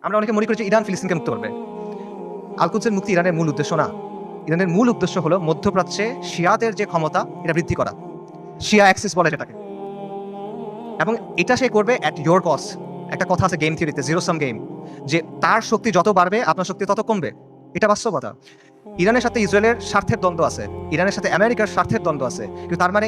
আমরা অনেকে মনে করি যে ইরান ফিলিস্তিনকে মুক্ত করবে। আল কুদসের মুক্তি ইরানের মূল উদ্দেশ্য না। ইরানের মূল উদ্দেশ্য হলো মধ্যপ্রাচ্যে শিয়াদের যে ক্ষমতা এটা বৃদ্ধি করা, শিয়া অ্যাক্সিস বলে যেটাকে, এবং এটা সে করবে অ্যাট ইয়োর কস্ট। একটা কথা আছে গেম থিওরিতে, জিরো সাম গেম, যে তার শক্তি যত বাড়বে আপনার শক্তি তত কমবে। এটা বাস্তবতা। ইরানের সাথে ইসরায়েলের স্বার্থের দ্বন্দ্ব আছে, ইরানের সাথে আমেরিকার স্বার্থের দ্বন্দ্ব আছে, কিন্তু তার মানে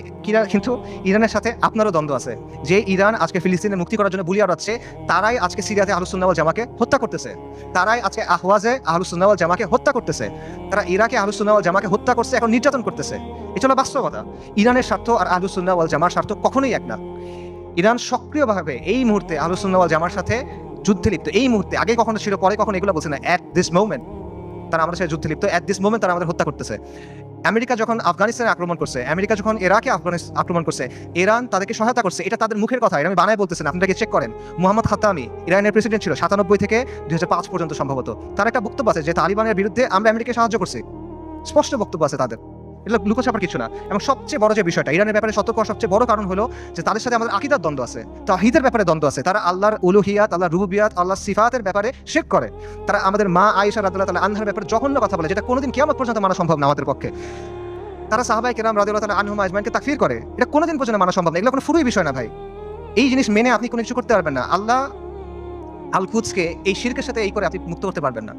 কিন্তু ইরানের সাথে আপনারও দ্বন্দ্ব আছে। যে ইরান আজকে ফিলিস্তিনের মুক্তি করার জন্য বুলি আওড়াচ্ছে, তারাই আজকে সিরিয়াতে আহলুস সুন্নাহ ওয়াল জামাকে হত্যা করতেছে, তারাই আজকে আহওয়াজে আহলুস সুন্নাহ ওয়াল জামাকে হত্যা করতেছে, তারা ইরাকে আহলুস সুন্নাহ ওয়াল জামাকে হত্যা করছে, এখন নির্যাতন করতেছে। এটা হলো বাস্তবতা। ইরানের স্বার্থ আর আহলুস সুন্নাহ ওয়াল জামার স্বার্থ কখনোই এক না। ইরান সক্রিয়ভাবে এই মুহূর্তে আহলুস সুন্নাহ ওয়াল জামার সাথে যুদ্ধে লিপ্ত। এই মুহূর্তে, আগে কখনো ছিল, পরে কখনো এগুলো বলছে না, অ্যাট দিস মোমেন্ট তারা আমাদের সাথে যুদ্ধে লিপ্ত, অ্যাট দিস মোমেন্ট তারা আমাদের হত্যা করতেছে। আমেরিকা যখন আফগানিস্তানে আক্রমণ করছে, আমেরিকা যখন ইরাকে আক্রমণ করছে, ইরান তাদেরকে সহায়তা করছে। এটা তাদের মুখের কথা, এটা আমি বানায় বলতেছি না, আপনারা চেক করেন। মুহাম্মদ খাত্তামি ইরানের প্রেসিডেন্ট ছিল 97 থেকে 2005 পর্যন্ত সম্ভবত। তার একটা বক্তব্য আছে যে তালিবানের বিরুদ্ধে আমরা আমেরিকাকে সাহায্য করছি, স্পষ্ট বক্তব্য আছে তাদের। এটা লুকোছাপার কিছু না। এবং সবচেয়ে বড় যে বিষয়টা, ইরানের ব্যাপারে সতর্ক হওয়ার সবচেয়ে বড় কারণ হলো যে তাদের সাথে আমাদের আকীদার দ্বন্দ্ব আছে, তাওহীদের ব্যাপারে দ্বন্দ্ব আছে। তারা আল্লাহর উলুহিয়াত, আল্লাহর রুবুবিয়াত, আল্লাহর সিফাতের ব্যাপারে শিরক করে। তারা আমাদের মা আয়েশা রাদিয়াল্লাহু তাআলা আনহার ব্যাপারে জঘন্য কথা বলে, যেটা কোনোদিন কিয়ামত পর্যন্ত মানা সম্ভব না আমাদের পক্ষে। তারা সাহাবায়ে কেরাম রাদিয়াল্লাহু তাআলা আনহুম আজমাইনকে তাকফির করে, এটা কোনোদিন পর্যন্ত মানা সম্ভব না। এগুলো কোনো ফুরুই বিষয় না ভাই। এই জিনিস মেনে আপনি কোনো কিছু করতে পারবেন না। আল্লাহ আল কুদসকে এই শিরকের সাথে এই করে আপনি মুক্ত করতে পারবেন না।